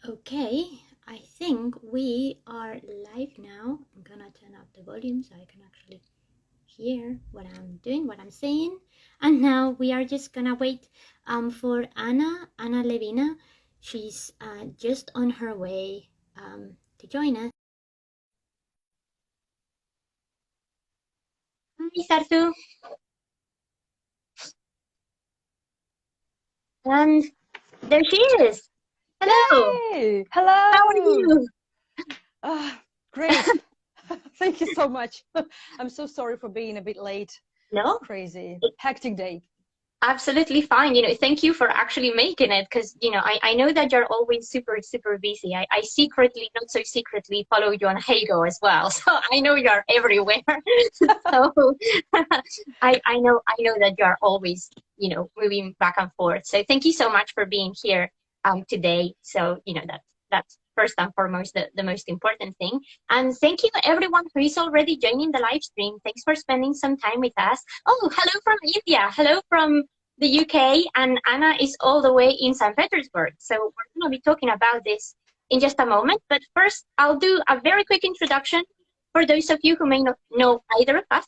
Okay, I think we are live now. I'm gonna turn up the volume so I can actually hear what I'm doing, what I'm saying. And now we are just gonna wait for Anna Levina. She's just on her way to join us. Hi, Sartu. And there she is. Hello. Yay! How are Hello! you? Great. Thank you so much. I'm so sorry for being a bit late. No, Crazy. Hectic day. absolutely fine. Thank you for actually making it because, I know that you're always super, super busy. I secretly, not so secretly, follow you on Hago as well. So I know you're everywhere. So I know that you're always, moving back and forth. So thank you so much for being here today. So, that's first and foremost the most important thing. And thank you to everyone who is already joining the live stream. Thanks for spending some time with us. Oh, hello from India. Hello from the UK, and Anna is all the way in St. Petersburg. So we're going to be talking about this in just a moment. But first, I'll do a very quick introduction for those of you who may not know either of us.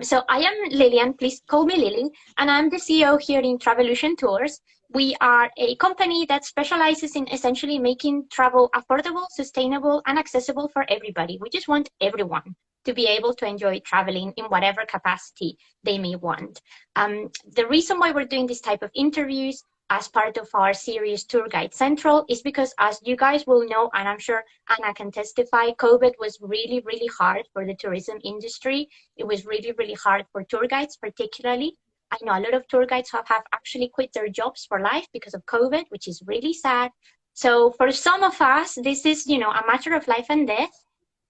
So I am Lillian, please call me Lily, and I'm the CEO here in Travolution Tours. We are a company that specializes in essentially making travel affordable, sustainable, and accessible for everybody. We just want everyone to be able to enjoy traveling in whatever capacity they may want. The reason why we're doing this type of interviews as part of our series Tour Guide Central is because, as you guys will know, and I'm sure Anna can testify, COVID was really, really hard for the tourism industry. It was really, really hard for tour guides, particularly. I know a lot of tour guides have actually quit their jobs for life because of COVID, which is really sad. So for some of us, this is, a matter of life and death.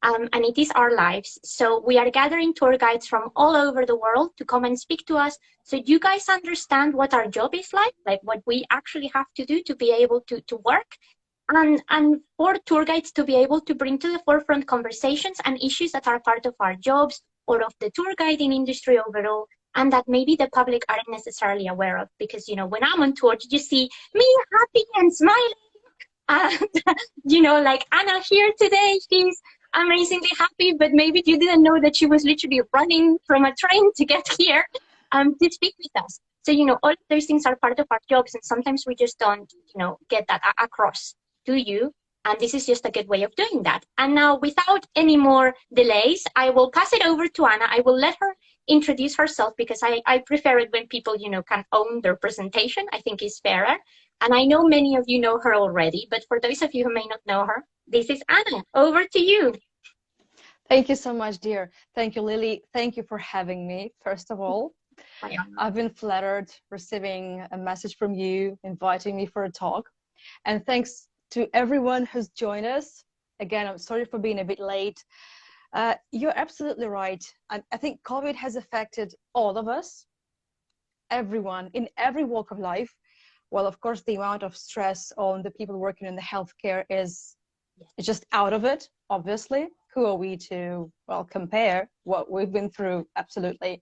And it is our lives. So we are gathering tour guides from all over the world to come and speak to us. So you guys understand what our job is like what we actually have to do to be able to work. And for tour guides to be able to bring to the forefront conversations and issues that are part of our jobs or of the tour guiding industry overall, and that maybe the public aren't necessarily aware of. Because, when I'm on tour, you just see me happy and smiling. And, like Anna here today, she's amazingly happy, but maybe you didn't know that she was literally running from a train to get here to speak with us. So, all of those things are part of our jobs, and sometimes we just don't, get that across to you. And this is just a good way of doing that. And now, without any more delays, I will pass it over to Anna. I will let her introduce herself because I prefer it when people, can own their presentation. I think is fairer. And I know many of you know her already, but for those of you who may not know her, this is Anna. Over to you. Thank you so much, dear. Thank you, Lily. Thank you for having me, first of all. I've been flattered receiving a message from you, inviting me for a talk. And thanks to everyone who's joined us. Again, I'm sorry for being a bit late. You're absolutely right. I think COVID has affected all of us, everyone, in every walk of life. Well, of course, the amount of stress on the people working in the healthcare is just out of it, obviously. Who are we to, well, compare what we've been through? Absolutely.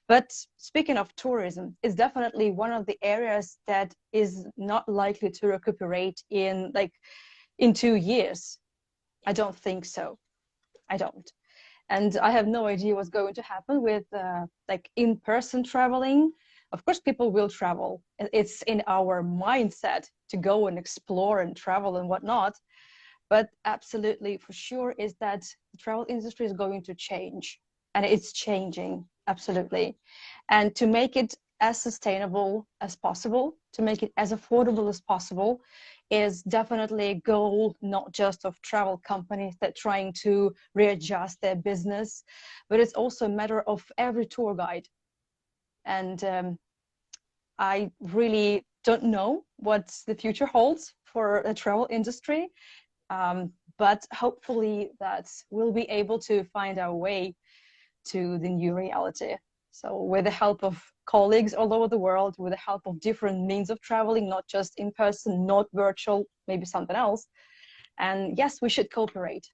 But speaking of tourism, it's definitely one of the areas that is not likely to recuperate in 2 years. I don't think so. I don't. And I have no idea what's going to happen with in-person traveling. Of course, people will travel. It's in our mindset to go and explore and travel and whatnot. But absolutely, for sure, is that the travel industry is going to change. And it's changing, absolutely. And to make it as sustainable as possible, to make it as affordable as possible, is definitely a goal, not just of travel companies that are trying to readjust their business, but it's also a matter of every tour guide. And I really don't know what the future holds for the travel industry, but hopefully that we'll be able to find our way to the new reality. So with the help of colleagues all over the world, with the help of different means of traveling, not just in person, not virtual, maybe something else. And yes, we should cooperate.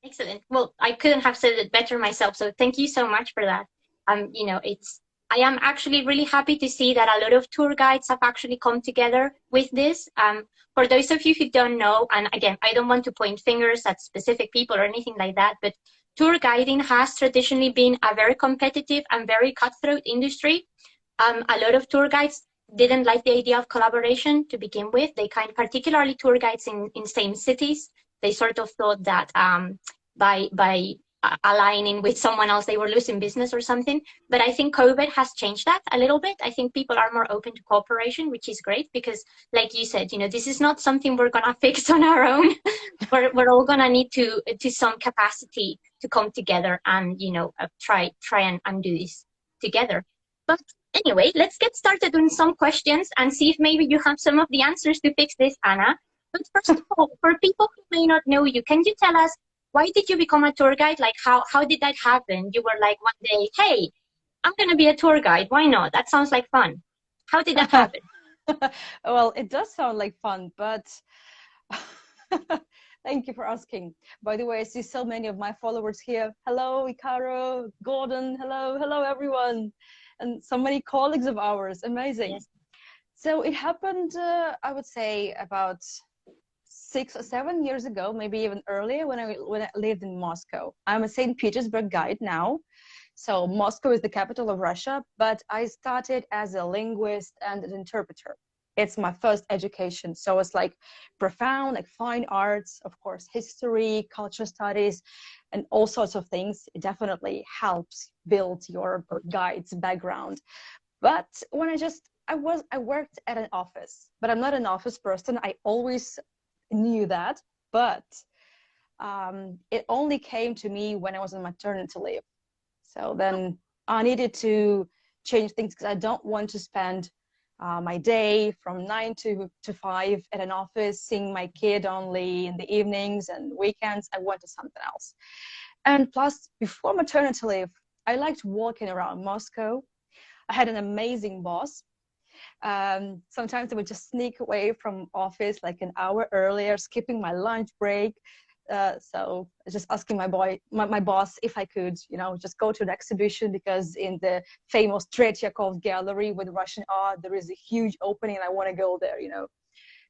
Excellent. Well, I couldn't have said it better myself. So thank you so much for that. It's I am actually really happy to see that a lot of tour guides have actually come together with this. For those of you who don't know, and again, I don't want to point fingers at specific people or anything like that, but tour guiding has traditionally been a very competitive and very cutthroat industry. A lot of tour guides didn't like the idea of collaboration to begin with. They particularly tour guides in same cities, they sort of thought that by aligning with someone else, they were losing business or something. But I think COVID has changed that a little bit. I think people are more open to cooperation, which is great because, like you said, this is not something we're gonna fix on our own. we're all gonna need to some capacity to come together and try and do this together. But anyway, let's get started on some questions and see if maybe you have some of the answers to fix this, Anna. But first of all, for people who may not know you, can you tell us why did you become a tour guide? Like how did that happen? You were like one day, hey, I'm gonna be a tour guide. Why not? That sounds like fun. How did that happen? Well, it does sound like fun, but thank you for asking. By the way, I see so many of my followers here. Hello, Icaro, Gordon. Hello, everyone. And so many colleagues of ours. Amazing. Yes. So it happened, I would say, about 6 or 7 years ago, maybe even earlier, when I lived in Moscow. I'm a St. Petersburg guide now. So Moscow is the capital of Russia, but I started as a linguist and an interpreter. It's my first education. So it's like profound, like fine arts, of course, history, culture studies, and all sorts of things. It definitely helps build your guide's background. But when I worked at an office, but I'm not an office person. I always knew that, but it only came to me when I was on maternity leave. So then I needed to change things because I don't want to spend my day from 9 to 5 at an office, seeing my kid only in the evenings and weekends. I wanted something else. And plus, before maternity leave, I liked walking around Moscow. I had an amazing boss. Sometimes I would just sneak away from office like an hour earlier, skipping my lunch break. So just asking my boss if I could, just go to an exhibition, because in the famous Tretyakov gallery with Russian art, there is a huge opening and I want to go there,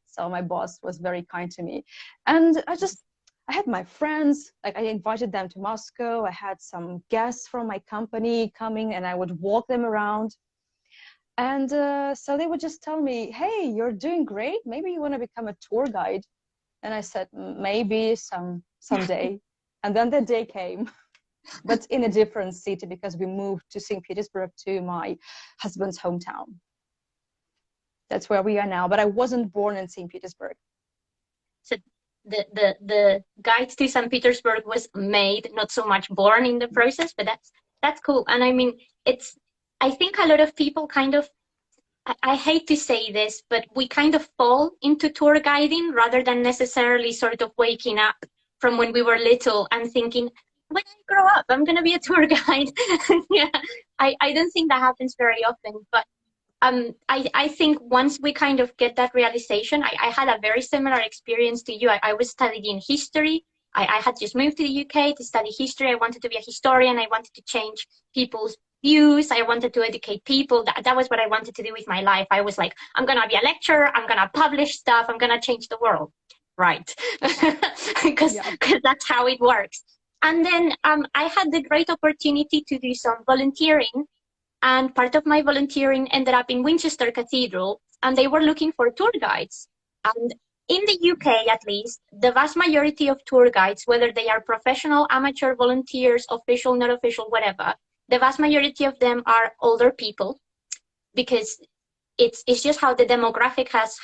So my boss was very kind to me. And I had my friends, like I invited them to Moscow. I had some guests from my company coming and I would walk them around. And so they would just tell me, hey, you're doing great. Maybe you want to become a tour guide. And I said, maybe someday. And then the day came, but in a different city, because we moved to St. Petersburg, to my husband's hometown. That's where we are now. But I wasn't born in St. Petersburg. So the guide to St. Petersburg was made, not so much born in the process, but that's cool. And I mean, I think a lot of people kind of, I hate to say this, but we kind of fall into tour guiding rather than necessarily sort of waking up from when we were little and thinking, when I grow up, I'm going to be a tour guide. Yeah, I don't think that happens very often. But I think once we kind of get that realization, I had a very similar experience to you. I was studying history. I had just moved to the UK to study history. I wanted to be a historian. I wanted to change people's views. I wanted to educate people. That was what I wanted to do with my life. I was like, I'm going to be a lecturer. I'm going to publish stuff. I'm going to change the world. Right. Because that's how it works. And then I had the great opportunity to do some volunteering. And part of my volunteering ended up in Winchester Cathedral. And they were looking for tour guides. And in the UK, at least, the vast majority of tour guides, whether they are professional, amateur, volunteers, official, not official, whatever, the vast majority of them are older people, because it's just how the demographic has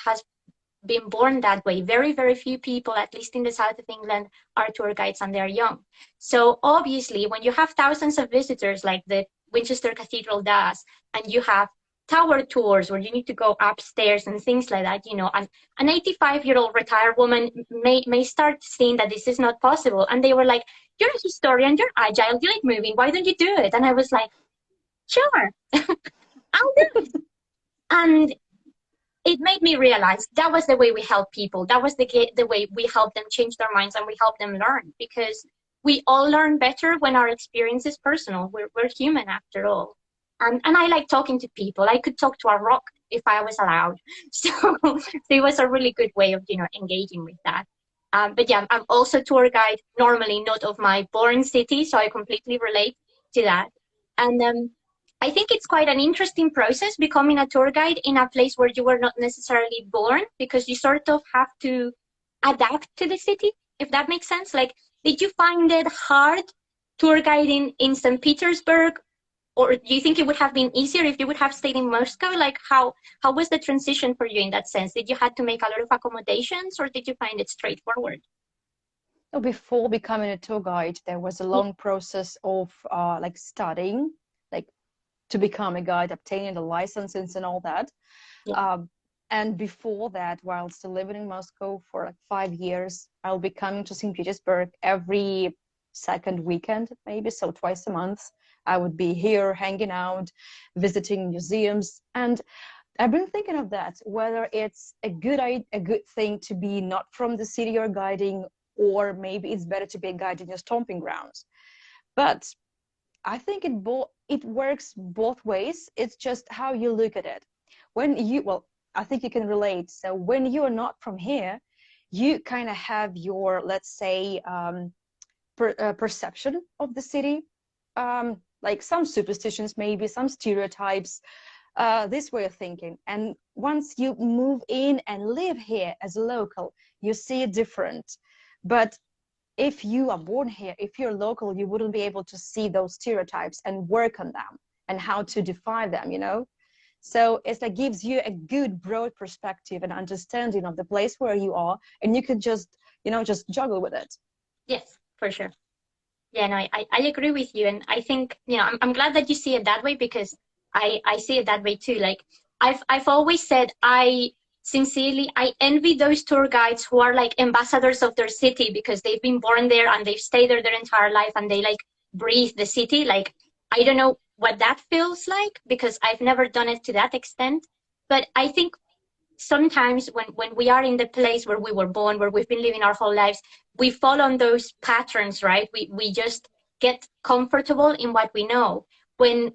been born that way. Very, very few people, at least in the south of England, are tour guides, and they're young. So obviously, when you have thousands of visitors like the Winchester Cathedral does, and you have tower tours where you need to go upstairs and things like that, and an 85-year-old retired woman may start seeing that this is not possible. And they were like, you're a historian, you're agile, you like moving, why don't you do it? And I was like, sure, I'll do it. And it made me realize that was the way we help people. That was the way we help them change their minds, and we help them learn, because we all learn better when our experience is personal. We're human after all. And I like talking to people. I could talk to a rock if I was allowed. So it was a really good way of, engaging with that. But yeah, I'm also tour guide, normally not of my born city, so I completely relate to that. And I think it's quite an interesting process becoming a tour guide in a place where you were not necessarily born, because you sort of have to adapt to the city, if that makes sense. Like, did you find it hard tour guiding in St. Petersburg, or do you think it would have been easier if you would have stayed in Moscow? Like, how was the transition for you in that sense? Did you have to make a lot of accommodations, or did you find it straightforward? So before becoming a tour guide, there was a long process of like studying, like to become a guide, obtaining the licenses and all that. Yeah. And before that, while still living in Moscow for like 5 years, I'll be coming to St. Petersburg every second weekend, maybe, so twice a month. I would be here hanging out, visiting museums. And I've been thinking of that, whether it's a good thing to be not from the city you're guiding, or maybe it's better to be a guide in your stomping grounds. But I think it works both ways. It's just how you look at it. Well, I think you can relate. So when you are not from here, you kind of have your, let's say, perception of the city, like some superstitions, maybe some stereotypes, this way of thinking. And once you move in and live here as a local, you see it different. But if you are born here, if you're local, you wouldn't be able to see those stereotypes and work on them and how to define them. So it's like gives you a good broad perspective and understanding of the place where you are, and you could just juggle with it. Yes, for sure. Yeah, no, I agree with you. And I think, I'm glad that you see it that way, because I see it that way too. Like, I've always said, I envy those tour guides who are like ambassadors of their city, because they've been born there and they've stayed there their entire life, and they like breathe the city. Like, I don't know what that feels like, because I've never done it to that extent. But I think sometimes when we are in the place where we were born, where we've been living our whole lives, we fall on those patterns, right? We just get comfortable in what we know. When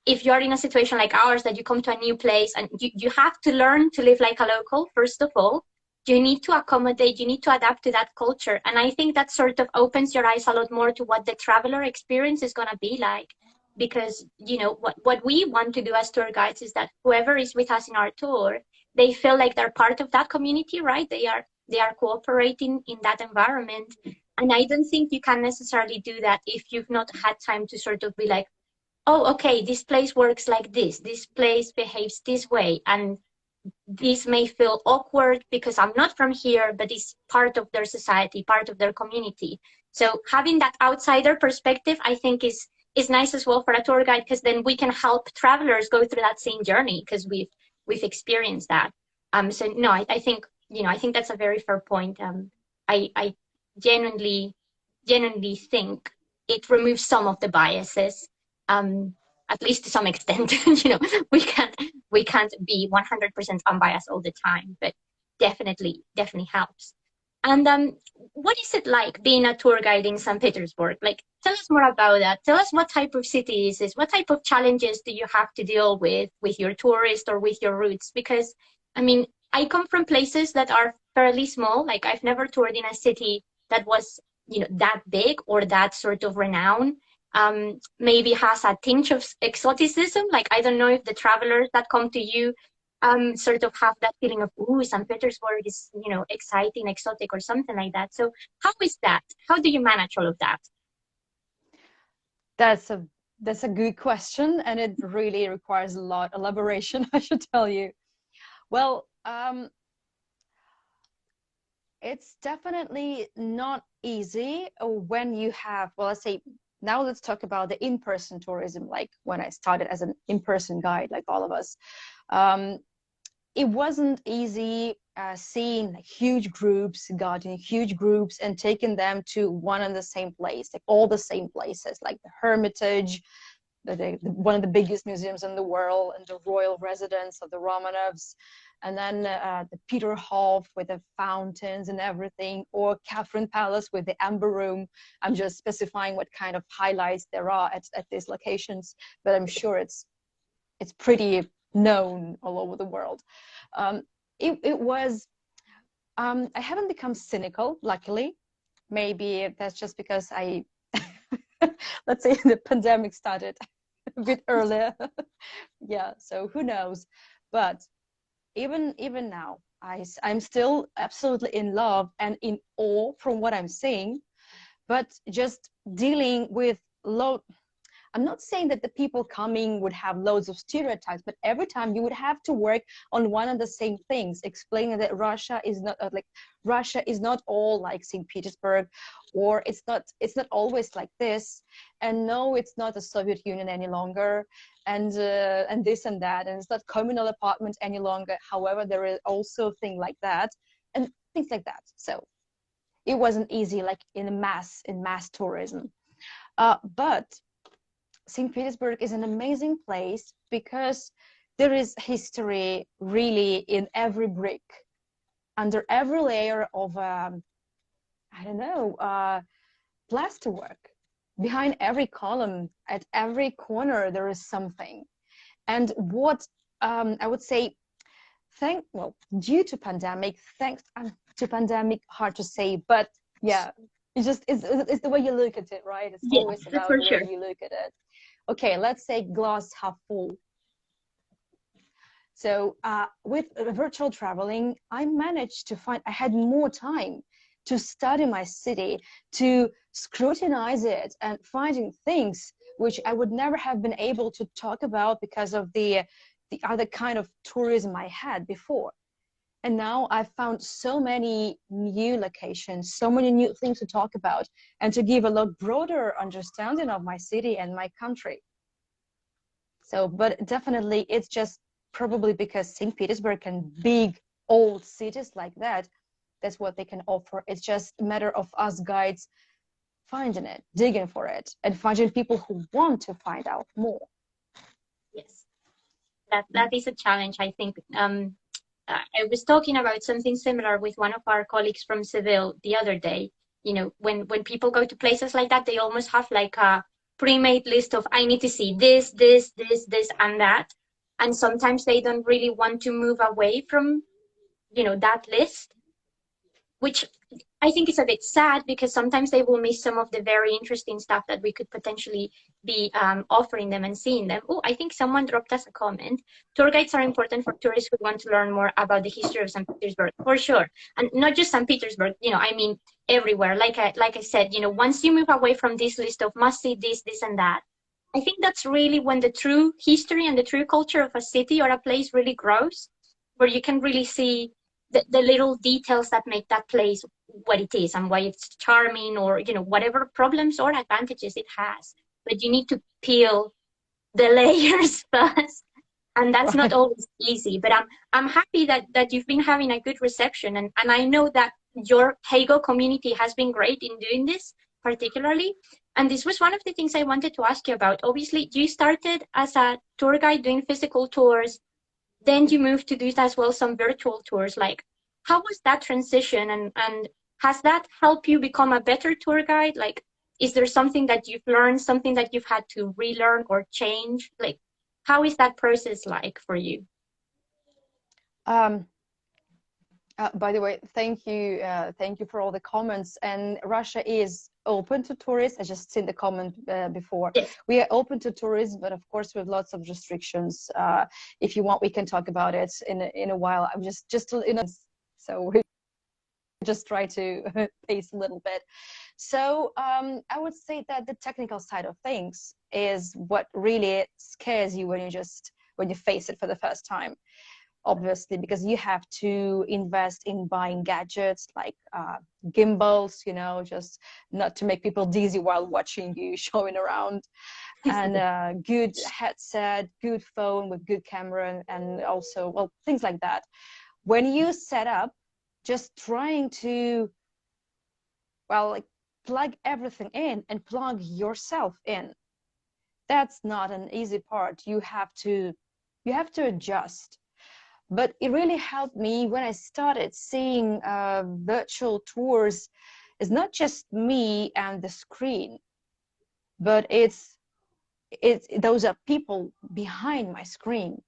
If you're in a situation like ours, that you come to a new place and you have to learn to live like a local, first of all, you need to accommodate, you need to adapt to that culture. And I think that sort of opens your eyes a lot more to what the traveler experience is going to be like. Because, what we want to do as tour guides is that whoever is with us in our tour, they feel like they're part of that community, right? They are cooperating in that environment. And I don't think you can necessarily do that if you've not had time to sort of be like, oh, okay, this place works like this place behaves this way, and this may feel awkward because I'm not from here, but it's part of their society, part of their community. So having that outsider perspective, I think, is nice as well for a tour guide, because then we can help travelers go through that same journey, because we've experienced that. So no, I think, I think that's a very fair point. I genuinely think it removes some of the biases, um, at least to some extent. We can't be 100% unbiased all the time, but definitely helps. And what is it like being a tour guide in St. Petersburg? Like, tell us more about that. Tell us, what type of city is this? What type of challenges do you have to deal with your tourist or with your routes? Because, I mean, I come from places that are fairly small. Like, I've never toured in a city that was, that big or that sort of renowned. Maybe has a tinge of exoticism. Like, I don't know if the travelers that come to you sort of have that feeling of, ooh, St. Petersburg is, exciting, exotic, or something like that. So how is that? How do you manage all of that? That's a good question, and it really requires a lot of elaboration, I should tell you. Well, it's definitely not easy when you have, well, let's say, now let's talk about the in-person tourism, like when I started as an in-person guide, like all of us. It wasn't easy seeing like huge groups, guiding huge groups and taking them to one and the same place, like all the same places, like the Hermitage, one of the biggest museums in the world, and the royal residence of the Romanovs, and then the Peterhof with the fountains and everything, or Catherine Palace with the Amber Room. I'm just specifying what kind of highlights there are at these locations, but I'm sure it's it's pretty known all over the world. It was, I haven't become cynical, luckily. Maybe that's just because I, let's say the pandemic started a bit earlier. Yeah, so who knows? But even now, I'm still absolutely in love and in awe from what I'm seeing, but just dealing with low. I'm not saying that the people coming would have loads of stereotypes, but every time you would have to work on one and the same things, explaining that Russia is not like Russia is not all like St. Petersburg, or it's not always like this, and no, it's not the Soviet Union any longer, and this and that, and it's not communal apartments any longer. However, there is also a thing like that, and things like that. So it wasn't easy, like in mass tourism, but St. Petersburg is an amazing place because there is history really in every brick, under every layer of, I don't know, plasterwork. Behind every column, at every corner, there is something. And what I would say, due to pandemic, thanks to pandemic, hard to say, but yeah, it's the way you look at it, right? It's Yeah, always that's about for the way sure. you look at it. Okay, let's say glass half full. So with virtual traveling, I managed to find I had more time to study my city, to scrutinize it, and finding things which I would never have been able to talk about because of the other kind of tourism I had before. And now I've found so many new locations, so many new things to talk about, and to give a lot broader understanding of my city and my country. So, but definitely it's just probably because St. Petersburg and big old cities like that, that's what they can offer. It's just a matter of us guides finding it, digging for it, and finding people who want to find out more. Yes, that is a challenge, I think. I was talking about something similar with one of our colleagues from Seville the other day. You know, when people go to places like that, they almost have like a pre-made list of I need to see this, and that. And sometimes they don't really want to move away from, that list, which I think is a bit sad because sometimes they will miss some of the very interesting stuff that we could potentially be offering them and seeing them. Oh, I think someone dropped us a comment. Tour guides are important for tourists who want to learn more about the history of St. Petersburg, for sure. And not just St. Petersburg, I mean, everywhere. Like I said, once you move away from this list of must see this, and that, I think that's really when the true history and the true culture of a city or a place really grows, where you can really see the little details that make that place what it is and why it's charming, or whatever problems or advantages it has, but you need to peel the layers first, and that's not Right. always easy. But I'm happy that you've been having a good reception, and I know that your Hego community has been great in doing this particularly. And this was one of the things I wanted to ask you about. Obviously you started as a tour guide doing physical tours, then you moved to do as well some virtual tours. Like, how was that transition, and has that helped you become a better tour guide? Like, is there something that you've learned, something that you've had to relearn or change? Like, how is that process like for you? Um, by the way, thank you for all the comments. And Russia is open to tourists. I just seen the comment before. Yes. We are open to tourists, but of course with lots of restrictions. If you want, we can talk about it in a while. I'm just so we just try to pace a little bit. So I would say that the technical side of things is what really scares you when you face it for the first time, obviously, because you have to invest in buying gadgets like gimbals, just not to make people dizzy while watching you showing around, and a good headset, good phone with good camera, and also, well, things like that. When you set up, just trying to, well, like plug everything in and plug yourself in. That's not an easy part. You have to adjust. But it really helped me when I started seeing virtual tours. It's not just me and the screen, but those are people behind my screen,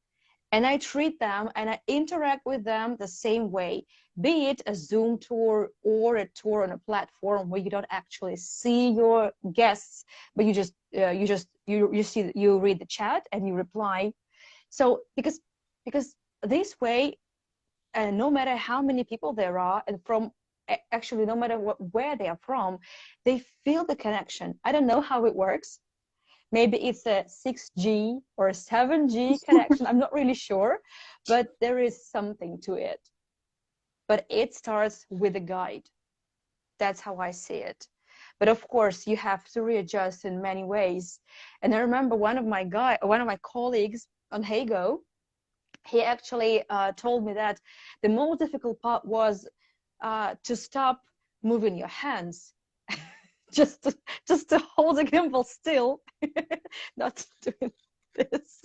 and I treat them and I interact with them the same way, be it a Zoom tour or a tour on a platform where you don't actually see your guests, but you read the chat and you reply. So because this way, no matter how many people there are, and from actually no matter where they are from, they feel the connection. I don't know how it works. Maybe it's a 6G or a 7G connection. I'm not really sure, but there is something to it. But it starts with a guide. That's how I see it. But of course, you have to readjust in many ways. And I remember one of my colleagues on Hago, he actually told me that the most difficult part was to stop moving your hands, just to hold the gimbal still, not doing this,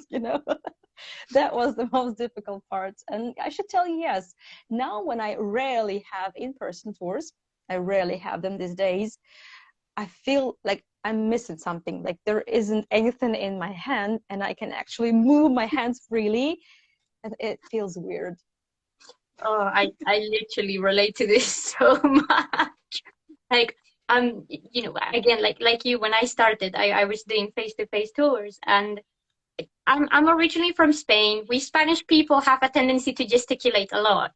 That was the most difficult part. And I should tell you, yes, now when I rarely have in-person tours, I rarely have them these days, I feel like I'm missing something, like there isn't anything in my hand and I can actually move my hands freely, and it feels weird. Oh, I literally relate to this so much. Like, again, like you, when I started, I was doing face-to-face tours, and I'm originally from Spain. We Spanish people have a tendency to gesticulate a lot,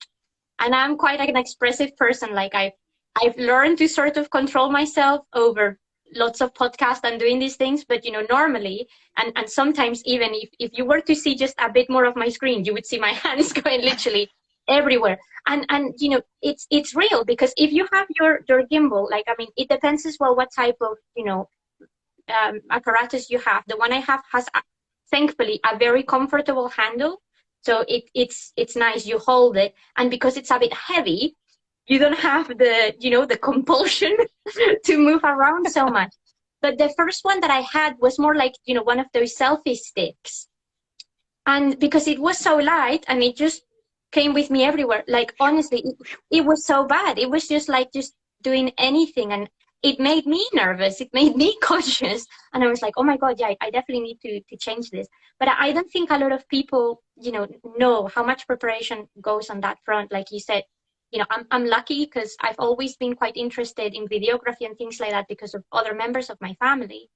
and I'm quite an expressive person. Like I've learned to sort of control myself over lots of podcasts and doing these things. But normally, and sometimes even if you were to see just a bit more of my screen, you would see my hands going literally everywhere. And it's real, because if you have your gimbal, like, I mean, it depends as well what type of apparatus you have. The one I have has thankfully a very comfortable handle, so it's nice. You hold it, and because it's a bit heavy, you don't have the compulsion to move around so much. But the first one that I had was more like one of those selfie sticks, and because it was so light and it just came with me everywhere, like, honestly, it was so bad. It was just doing anything, and it made me nervous, it made me cautious, and I was like, oh my god, yeah, I definitely need to change this. But I don't think a lot of people know how much preparation goes on that front. Like you said, I'm lucky because I've always been quite interested in videography and things like that because of other members of my family.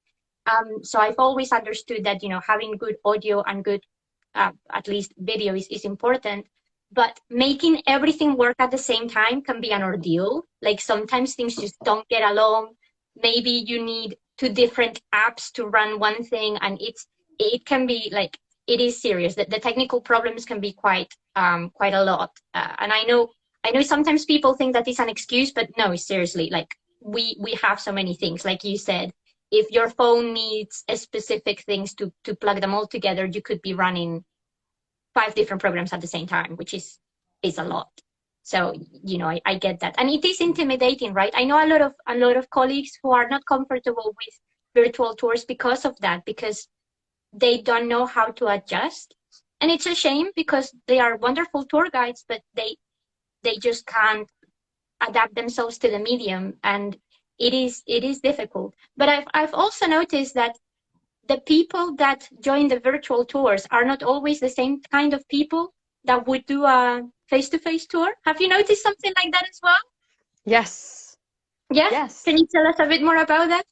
So I've always understood that having good audio and good at least video is important. But making everything work at the same time can be an ordeal. Like, sometimes things just don't get along. Maybe you need two different apps to run one thing, and it can be like, it is serious. The technical problems can be quite a lot. And I know sometimes people think that is an excuse, but no, seriously, like, we have so many things. Like you said, if your phone needs a specific things to plug them all together, you could be running 5 different programs at the same time, which is a lot. So I get that, and it is intimidating, right? I know a lot of colleagues who are not comfortable with virtual tours because of that, because they don't know how to adjust, and it's a shame because they are wonderful tour guides, but they just can't adapt themselves to the medium, and it is difficult. But I've also noticed that the people that join the virtual tours are not always the same kind of people that would do a face-to-face tour. Have you noticed something like that as well? Yes. Yeah? Yes. Can you tell us a bit more about that?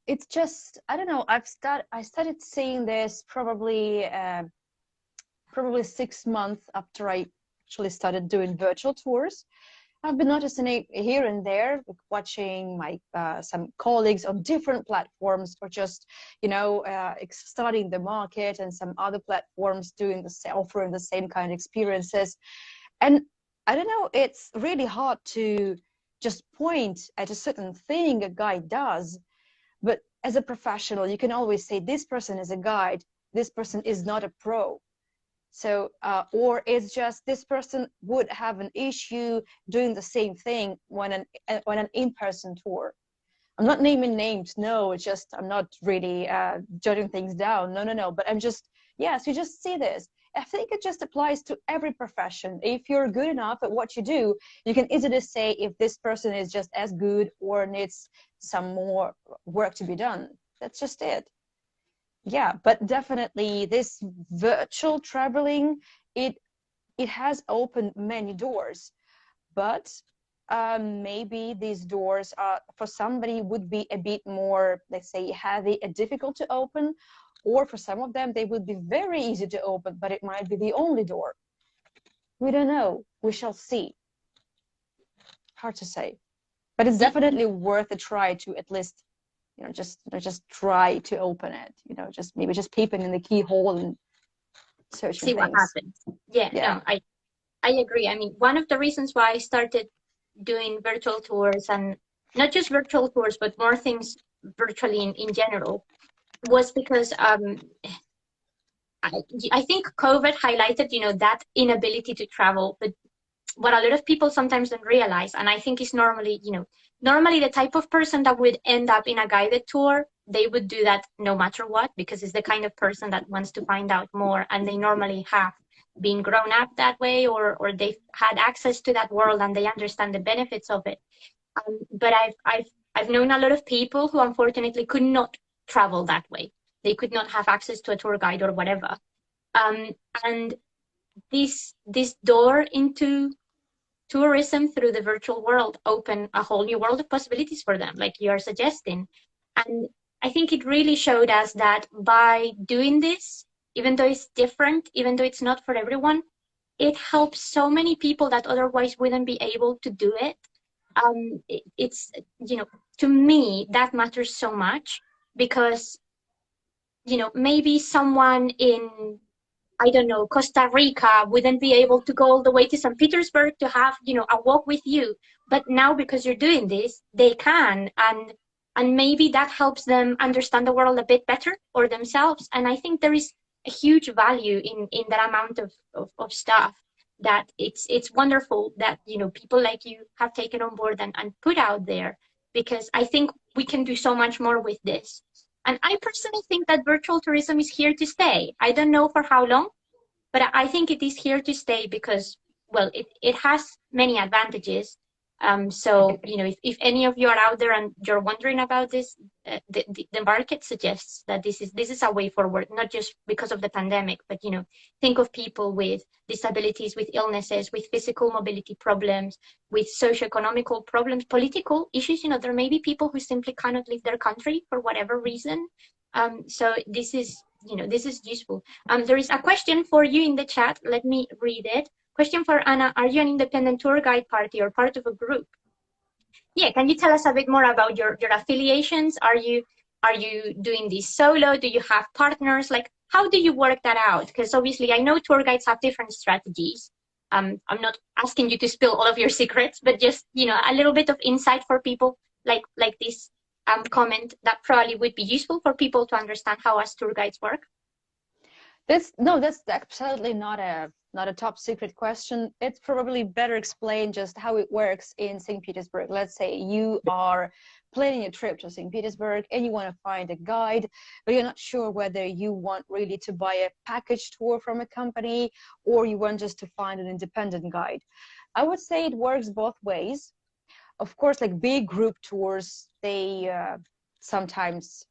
It's just, I don't know, I started seeing this probably 6 months after I actually started doing virtual tours. I've been noticing it here and there, watching my some colleagues on different platforms, or just studying the market, and some other platforms offering the same kind of experiences. And I don't know, it's really hard to just point at a certain thing a guide does, but as a professional, you can always say this person is a guide, this person is not a pro. So, or it's just this person would have an issue doing the same thing when an in-person tour. I'm not naming names, no, it's just, I'm not really jotting things down, no, but I'm just, yes, you just see this. I think it just applies to every profession. If you're good enough at what you do, you can easily say if this person is just as good or needs some more work to be done. That's just it. Yeah, but definitely this virtual traveling, it has opened many doors, but maybe these doors are for somebody would be a bit more, let's say, heavy and difficult to open, or for some of them they would be very easy to open, but it might be the only door. We don't know. We shall see. Hard to say, but it's definitely worth a try to at least, just try to open it. Just maybe just peeping in the keyhole and searching See what things. happens. Yeah, Yeah. no, I agree. I mean, one of the reasons why I started doing virtual tours, and not just virtual tours, but more things virtually in general, was because I, I think COVID highlighted, that inability to travel. But what a lot of people sometimes don't realize, and I think is normally, normally the type of person that would end up in a guided tour, they would do that no matter what, because it's the kind of person that wants to find out more, and they normally have been grown up that way, or they've had access to that world and they understand the benefits of it. But I've known a lot of people who unfortunately could not travel that way. They could not have access to a tour guide or whatever. Um, and this door into tourism through the virtual world open a whole new world of possibilities for them, like you're suggesting. And I think it really showed us that by doing this, even though it's different, even though it's not for everyone, it helps so many people that otherwise wouldn't be able to do it. It's, to me, that matters so much because, maybe someone in, I don't know, Costa Rica wouldn't be able to go all the way to St. Petersburg to have, a walk with you. But now because you're doing this, they can. And maybe that helps them understand the world a bit better or themselves. And I think there is a huge value in that amount of stuff, that it's wonderful that, people like you have taken on board and put out there, because I think we can do so much more with this. And I personally think that virtual tourism is here to stay. I don't know for how long, but I think it is here to stay because, well, it has many advantages. So, if any of you are out there and you're wondering about this, the market suggests that this is a way forward, not just because of the pandemic, but, think of people with disabilities, with illnesses, with physical mobility problems, with socioeconomical problems, political issues. There may be people who simply cannot leave their country for whatever reason. So this is useful. There is a question for you in the chat. Let me read it. Question for Anna: are you an independent tour guide party or part of a group? Yeah, can you tell us a bit more about your affiliations? Are you doing this solo? Do you have partners? Like, how do you work that out? Because obviously I know tour guides have different strategies. I'm not asking you to spill all of your secrets, but just, a little bit of insight for people like this comment that probably would be useful for people to understand how us tour guides work. That's absolutely not a top secret question. It's probably better explained just how it works in St. Petersburg. Let's say you are planning a trip to St. Petersburg and you want to find a guide, but you're not sure whether you want really to buy a package tour from a company or you want just to find an independent guide. I would say it works both ways. Of course, like big group tours, they sometimes,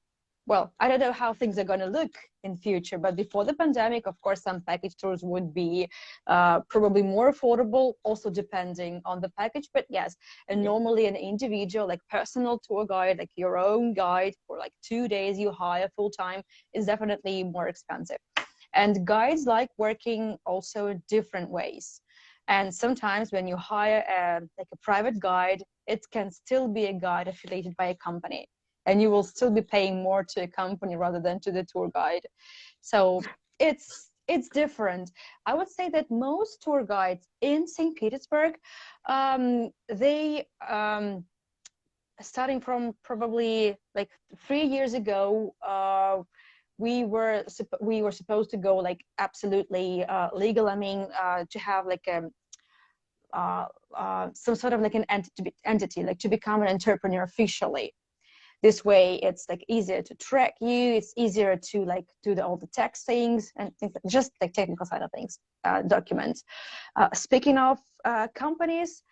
well, I don't know how things are going to look in future, but before the pandemic, of course, some package tours would be probably more affordable, also depending on the package. But yes, and normally an individual, like personal tour guide, like your own guide for like 2 days you hire full time, is definitely more expensive. And guides like working also in different ways. And sometimes when you hire like a private guide, it can still be a guide affiliated by a company, and you will still be paying more to a company rather than to the tour guide. So it's different. I would say that most tour guides in St. Petersburg, they starting from probably like 3 years ago, we were supposed to go like absolutely legal. I mean, to have like some sort of like an entity, like to become an entrepreneur officially. This way it's like easier to track you, it's easier to like do all the tax things and things like, just like technical side of things, documents. Speaking of companies,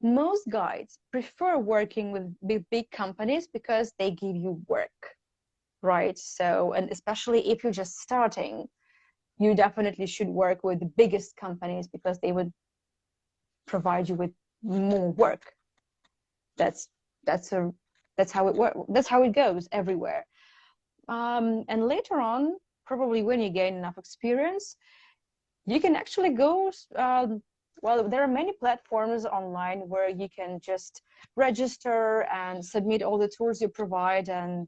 most guides prefer working with big companies because they give you work, right? So, and especially if you're just starting, you definitely should work with the biggest companies because they would provide you with more work. That's that's a that's how it works. That's how it goes everywhere. And later on, probably when you gain enough experience, you can actually go. Well, there are many platforms online where you can just register and submit all the tours you provide, and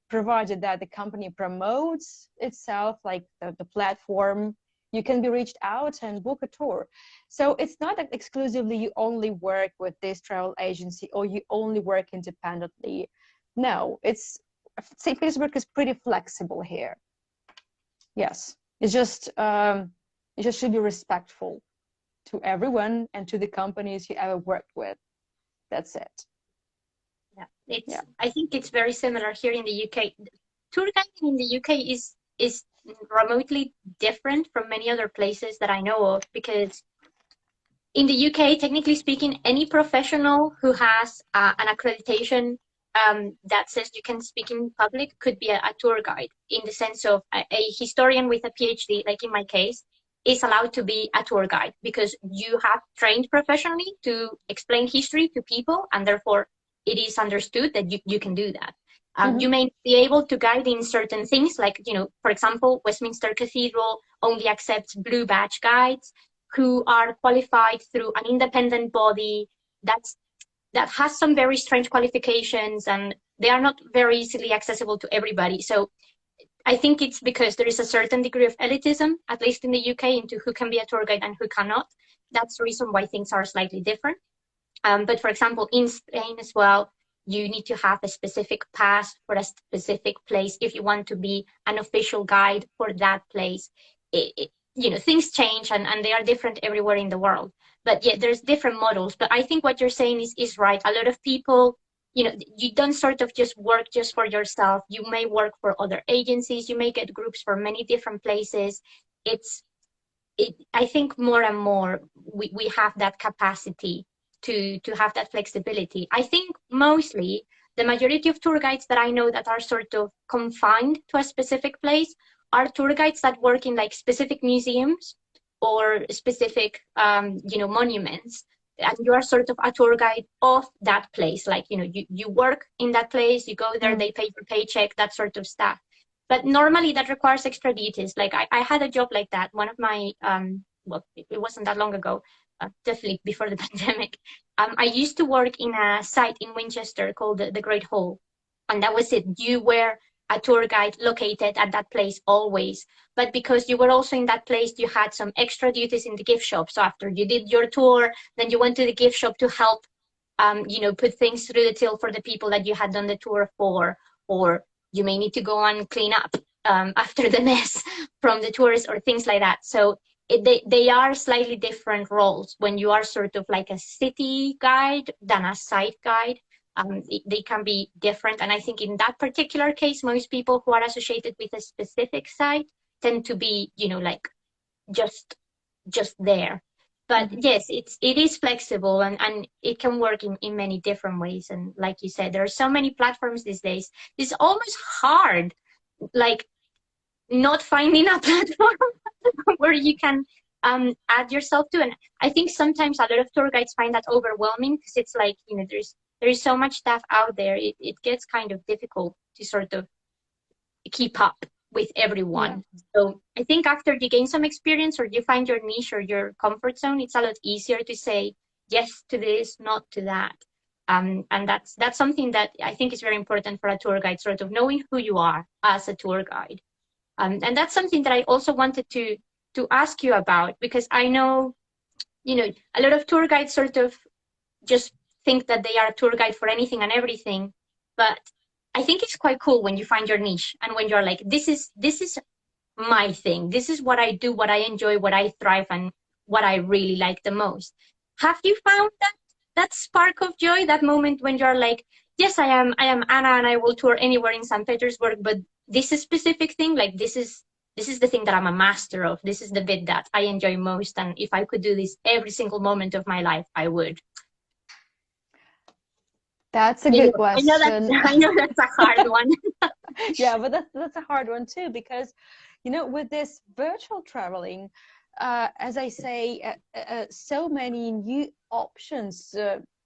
provided that the company promotes itself, like the platform, you can be reached out and book a tour. So it's not that exclusively you only work with this travel agency or you only work independently. No, it's St. Petersburg is pretty flexible here. Yes, you just should be respectful to everyone and to the companies you ever worked with. That's it. Yeah, it's. Yeah. I think it's very similar here in the UK. Tour guiding in the UK is remotely different from many other places that I know of, because in the UK, technically speaking, any professional who has an accreditation that says you can speak in public could be a tour guide, in the sense of a historian with a PhD, like in my case, is allowed to be a tour guide because you have trained professionally to explain history to people, and therefore it is understood that you can do that. You may be able to guide in certain things, like, for example, Westminster Cathedral only accepts blue badge guides who are qualified through an independent body that has some very strange qualifications, and they are not very easily accessible to everybody. So I think it's because there is a certain degree of elitism, at least in the UK, into who can be a tour guide and who cannot. That's the reason why things are slightly different. But for example, in Spain as well, you need to have a specific pass for a specific place if you want to be an official guide for that place. Things change, and they are different everywhere in the world. But yeah, there's different models. But I think what you're saying is right. A lot of people, you don't sort of just work just for yourself. You may work for other agencies. You may get groups for many different places. I think more and more we have that capacity to have that flexibility. I think mostly the majority of tour guides that I know that are sort of confined to a specific place are tour guides that work in like specific museums or specific monuments, and you are sort of a tour guide of that place. Like, you work in that place, you go there, they pay your paycheck, that sort of stuff. But normally that requires extra duties. Like I had a job like that. One of my well, it wasn't that long ago, definitely before the pandemic. I used to work in a site in Winchester called the Great Hall, and that was it. You were a tour guide located at that place always, but because you were also in that place, you had some extra duties in the gift shop. So after you did your tour, then you went to the gift shop to help put things through the till for the people that you had done the tour for, or you may need to go and clean up after the mess from the tourists or things like that. So they are slightly different roles when you are sort of like a city guide than a site guide. They can be different. And I think in that particular case, most people who are associated with a specific site tend to be, like just there. But yes, it is flexible, and it can work in many different ways. And like you said, there are so many platforms these days. It's almost hard, like, not finding a platform where you can add yourself to. And I think sometimes a lot of tour guides find that overwhelming, because it's like, there is so much stuff out there. It gets kind of difficult to sort of keep up with everyone. Yeah. So I think after you gain some experience, or you find your niche or your comfort zone, it's a lot easier to say yes to this, not to that. And that's something that I think is very important for a tour guide, sort of knowing who you are as a tour guide. And that's something that I also wanted to ask you about, because I know, a lot of tour guides sort of just think that they are a tour guide for anything and everything. But I think it's quite cool when you find your niche, and when you're like, this is my thing. This is what I do, what I enjoy, what I thrive, and what I really like the most. Have you found that spark of joy, that moment when you're like, yes, I am Anna, and I will tour anywhere in St. Petersburg, but this is specific thing, like this is the thing that I'm a master of. This is the bit that I enjoy most, and if I could do this every single moment of my life, I would. That's a good question. I know that's a hard one. Yeah, but that's a hard one too, because you know, with this virtual traveling, as I say, so many new options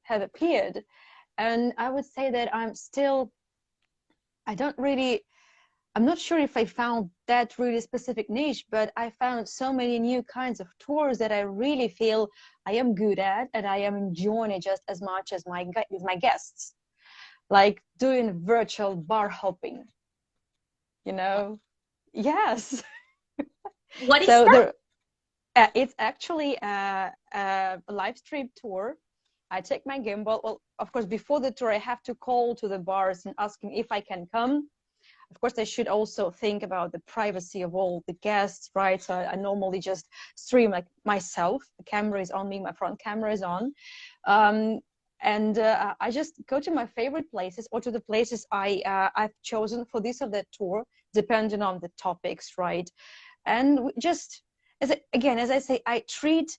have appeared, and I would say that I don't really, I'm not sure if I found that really specific niche, but I found so many new kinds of tours that I really feel I am good at, and I am enjoying it just as much as my guests, like doing virtual bar hopping, you know. Yes. What is So that? it's actually a live stream tour. I take my gimbal. Well, of course, before the tour, I have to call to the bars and asking if I can come. Of course, I should also think about the privacy of all the guests, right? So I normally just stream like myself. The camera is on me, my front camera is on. Um, and I just go to my favorite places, or to the places I've chosen for this or that tour, depending on the topics, right? And just again, as I say, I treat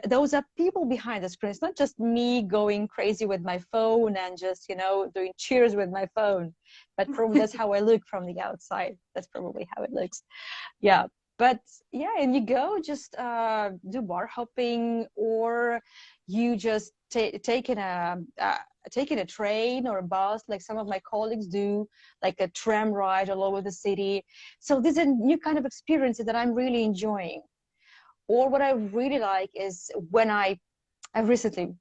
those are people behind the screen. It's not just me going crazy with my phone and just, you know, doing cheers with my phone, but probably that's how I look from the outside. That's probably how it looks. Yeah. But yeah, and you go just do bar hopping, or you just taking a train or a bus, like some of my colleagues do, like a tram ride all over the city. So these are new kind of experiences that I'm really enjoying. Or what I really like is when I recently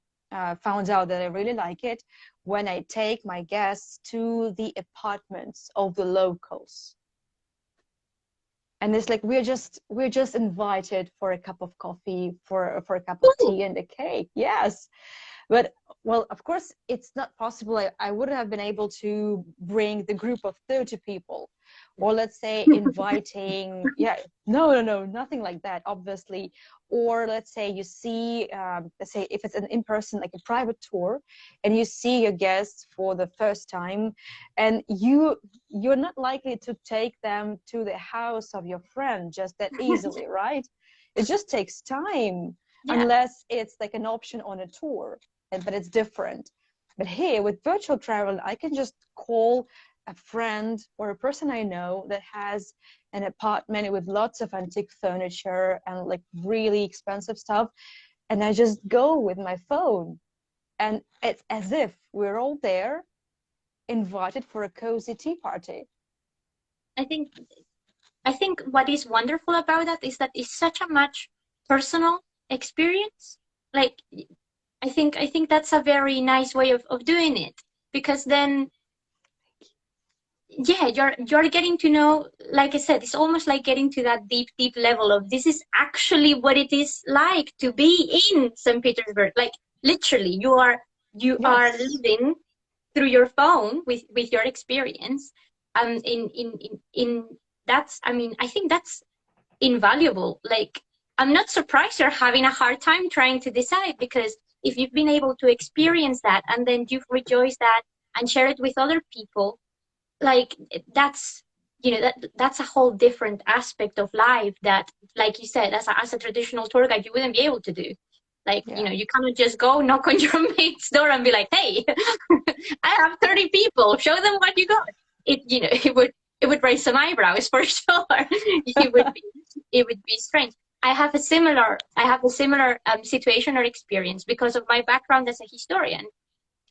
found out that I really like it when I take my guests to the apartments of the locals. And it's like we're just invited for a cup of coffee, for a cup of Ooh. tea and a cake. Yes. But well, of course, it's not possible. I wouldn't have been able to bring the group of 30 people, or let's say inviting, yeah, no, nothing like that, obviously. Or let's say you see, let's say if it's an in-person, like a private tour, and you see your guests for the first time, and you're not likely to take them to the house of your friend just that easily, right? It just takes time, Yeah. unless it's like an option on a tour, but it's different. But here with virtual travel, I can just call a friend or a person I know that has an apartment with lots of antique furniture and like really expensive stuff, and I just go with my phone, and it's as if we're all there, invited for a cozy tea party. I think I think what is wonderful about that is that it's such a much personal experience. Like I think that's a very nice way of doing it, because then yeah, you're getting to know, like I said, it's almost like getting to that deep level of this is actually what it is like to be in St. Petersburg. Like literally you are Yes. living through your phone with your experience. In that's, I mean, I think that's invaluable. Like, I'm not surprised you're having a hard time trying to decide, because if you've been able to experience that and then you've rejoiced that and share it with other people, like that's, that's a whole different aspect of life that, like you said, as a traditional tour guide, you wouldn't be able to do. Like, Yeah. you cannot just go knock on your mate's door and be like, hey, I have 30 people, show them what you got. It would raise some eyebrows for sure. It would be strange. I have a similar situation or experience because of my background as a historian.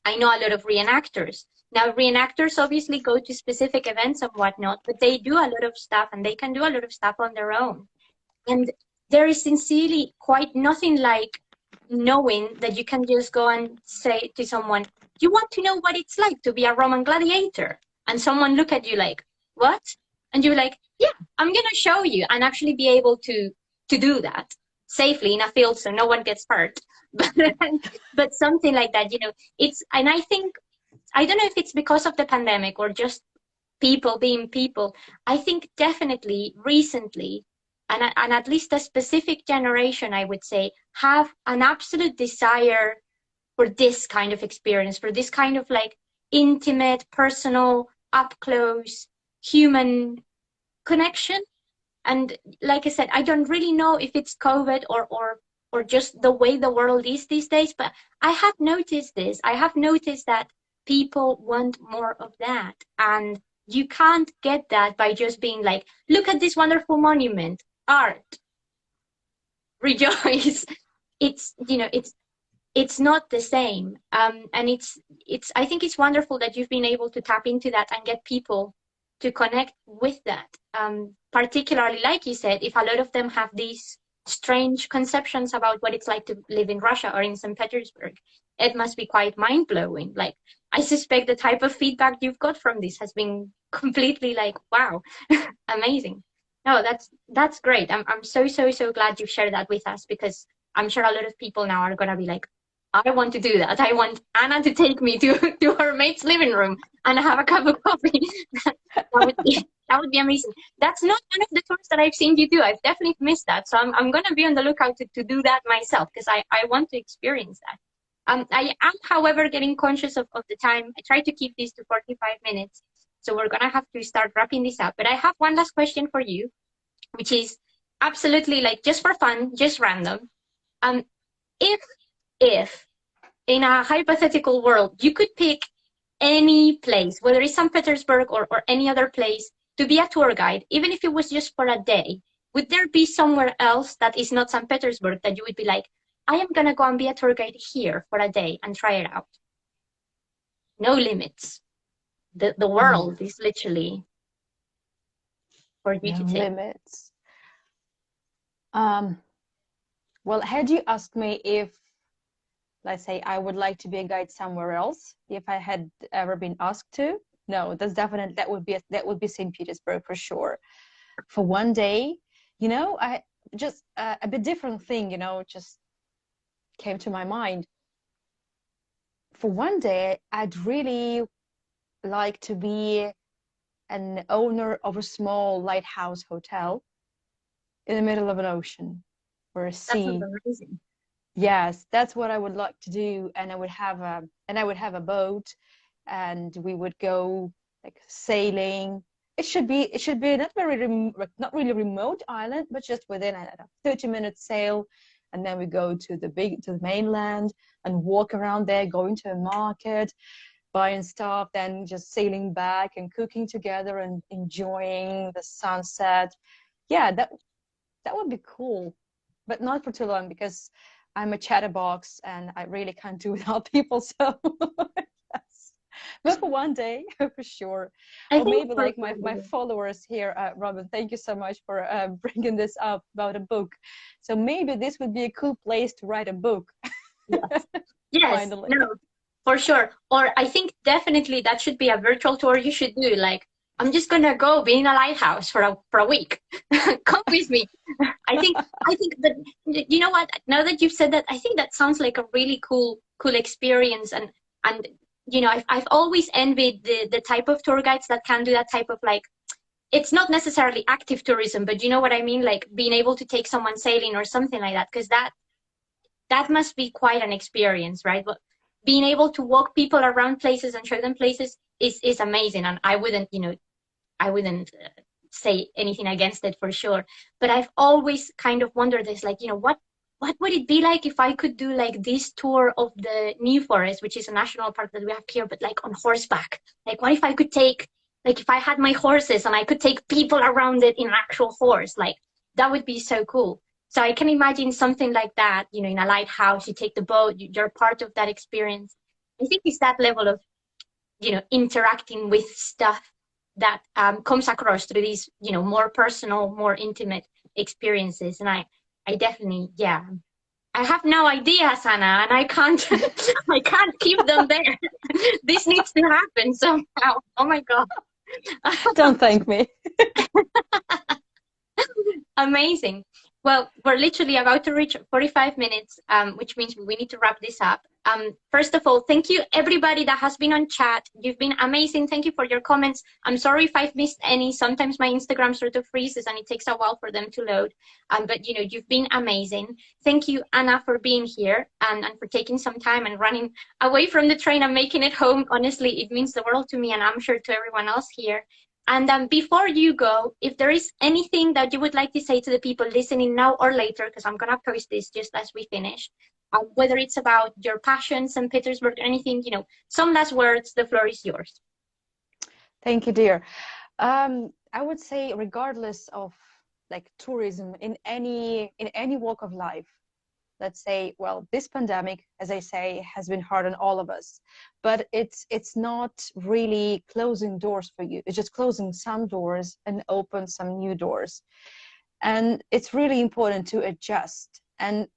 I know a lot of reenactors. Now, reenactors obviously go to specific events and whatnot, but they do a lot of stuff, and they can do a lot of stuff on their own. And there is sincerely quite nothing like knowing that you can just go and say to someone, "You want to know what it's like to be a Roman gladiator?" And someone look at you like, "What?" And you're like, "Yeah, I'm gonna show you," and actually be able to do that safely in a field so no one gets hurt. But but something like that, and I think, I don't know if it's because of the pandemic or just people being people. I think definitely recently, and at least a specific generation, I would say, have an absolute desire for this kind of experience, for this kind of like intimate, personal, up close, human connection. And like I said, I don't really know if it's COVID or just the way the world is these days, but I have noticed this. I have noticed that people want more of that. And you can't get that by just being like, look at this wonderful monument, art, rejoice. It's, you know, it's not the same. And I think it's wonderful that you've been able to tap into that and get people to connect with that. Particularly, like you said, if a lot of them have these strange conceptions about what it's like to live in Russia or in St. Petersburg, it must be quite mind-blowing. Like, I suspect the type of feedback you've got from this has been completely like, wow, amazing. No, that's great. I'm so glad you've shared that with us, because I'm sure a lot of people now are gonna be like, I want to do that. I want Anna to take me to her mate's living room and have a cup of coffee. That would be amazing. That's not one of the tours that I've seen you do. I've definitely missed that. So I'm gonna be on the lookout to do that myself, because I want to experience that. I am, however, getting conscious of the time. I try to keep this to 45 minutes. So we're gonna have to start wrapping this up. But I have one last question for you, which is absolutely like just for fun, just random. If in a hypothetical world you could pick any place, whether it's St. Petersburg or any other place, to be a tour guide, even if it was just for a day, would there be somewhere else that is not St. Petersburg that you would be like, I am gonna go and be a tour guide here for a day and try it out? No limits. The world is literally for you to take. No limits. Well, had you asked me if, let's say, I would like to be a guide somewhere else, if I had ever been asked to, no, that's definitely, that would be St. Petersburg for sure. For one day, you know, I just a bit different thing, you know, just came to my mind. For one day, I'd really like to be an owner of a small lighthouse hotel in the middle of an ocean or a sea. That sounds amazing. Yes, that's what I would like to do, and I would have a boat, and we would go like sailing. It should be not not really remote island, but just within a 30-minute sail, and then we go to the mainland and walk around there, going to a market, buying stuff, then just sailing back and cooking together and enjoying the sunset. Yeah, that would be cool, but not for too long, because I'm a chatterbox and I really can't do without people. So yes, but for one day, for sure. Or maybe like my followers here, Robin, thank you so much for bringing this up about a book. So maybe this would be a cool place to write a book. Yes, yes, no, for sure. Or I think definitely that should be a virtual tour you should do. Like, I'm just gonna go be in a lighthouse for a week. Come with me. I think that, you know what? Now that you've said that, I think that sounds like a really cool experience. And you know, I've always envied the type of tour guides that can do that type of, like, it's not necessarily active tourism, but you know what I mean, like being able to take someone sailing or something like that, because that must be quite an experience, right? But being able to walk people around places and show them places is amazing. And I wouldn't say anything against it for sure. But I've always kind of wondered this, like, you know, what would it be like if I could do like this tour of the New Forest, which is a national park that we have here, but like on horseback? Like, what if I could take, like, if I had my horses and I could take people around it in an actual horse? Like, that would be so cool. So I can imagine something like that, you know, in a lighthouse, you take the boat, you're part of that experience. I think it's that level of, you know, interacting with stuff that comes across through these, you know, more personal, more intimate experiences. And I definitely, yeah, I have no ideas, Anna, and I can't, I can't keep them there. This needs to happen somehow. Oh my God. Don't thank me. Amazing. Well, we're literally about to reach 45 minutes, which means we need to wrap this up. First of all, thank you everybody that has been on chat. You've been amazing. Thank you for your comments. I'm sorry if I've missed any. Sometimes my Instagram sort of freezes and it takes a while for them to load. But you know, you've been amazing. Thank you, Anna, for being here and for taking some time and running away from the train and making it home. Honestly, it means the world to me, and I'm sure to everyone else here. And before you go, if there is anything that you would like to say to the people listening now or later, because I'm going to post this just as we finish, whether it's about your passion, St. Petersburg, or anything, you know, some last words, the floor is yours. Thank you, dear. I would say regardless of like tourism in any walk of life, let's say, well, this pandemic, as I say, has been hard on all of us, but it's not really closing doors for you. It's just closing some doors and open some new doors. And it's really important to adjust. And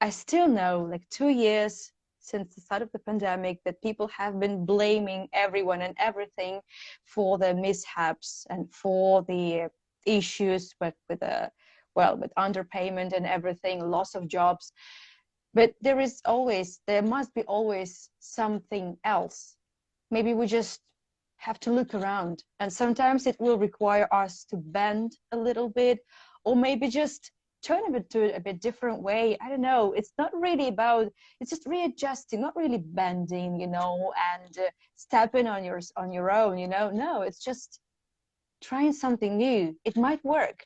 I still know, like 2 years since the start of the pandemic, that people have been blaming everyone and everything for the mishaps and for the issues with the well, with underpayment and everything, loss of jobs. But there must be always something else. Maybe we just have to look around, and sometimes it will require us to bend a little bit, or maybe just turn a bit to a bit different way. I don't know. It's not really about, it's just readjusting, not really bending, and stepping on your own, No, it's just trying something new. It might work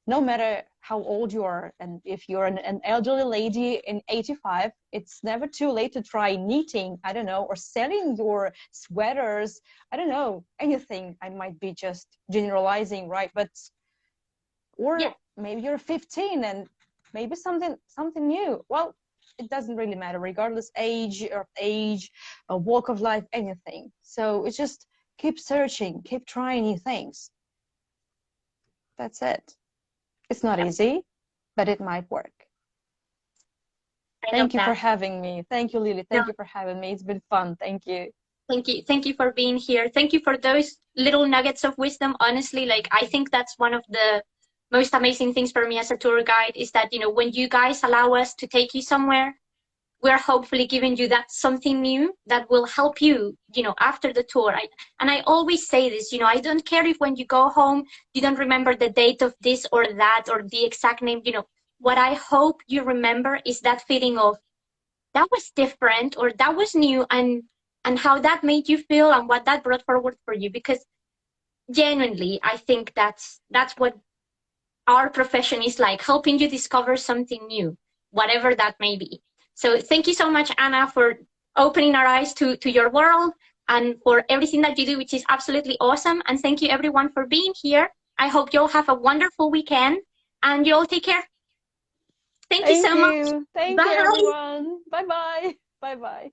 no matter how old you are. And if you're an elderly lady in 85, it's never too late to try knitting, I don't know, or selling your sweaters, I don't know, anything. I might be just generalizing, right? But, or Yeah. maybe you're 15 and maybe something new. Well, it doesn't really matter, regardless age, a walk of life, anything. So it's just keep searching, keep trying new things. That's it. It's not Yeah. easy, but it might work. I love Thank you for that. having me. Thank you, Lily. No, Thank you for having me. It's been fun. Thank you. thank you. Thank you for being here. Thank you for those little nuggets of wisdom. Honestly, like I think that's one of the most amazing things for me as a tour guide is that, when you guys allow us to take you somewhere, we're hopefully giving you that something new that will help you, after the tour. And I always say this, I don't care if when you go home, you don't remember the date of this or that or the exact name, what I hope you remember is that feeling of that was different or that was new, and how that made you feel and what that brought forward for you. Because genuinely, I think that's what our profession is like, helping you discover something new, whatever that may be. So thank you so much, Anna, for opening our eyes to your world and for everything that you do, which is absolutely awesome. And thank you everyone for being here. I hope you'll have a wonderful weekend and you all take care. Thank you Thank so much. you. Thank you, Bye. everyone. Bye bye. Bye bye.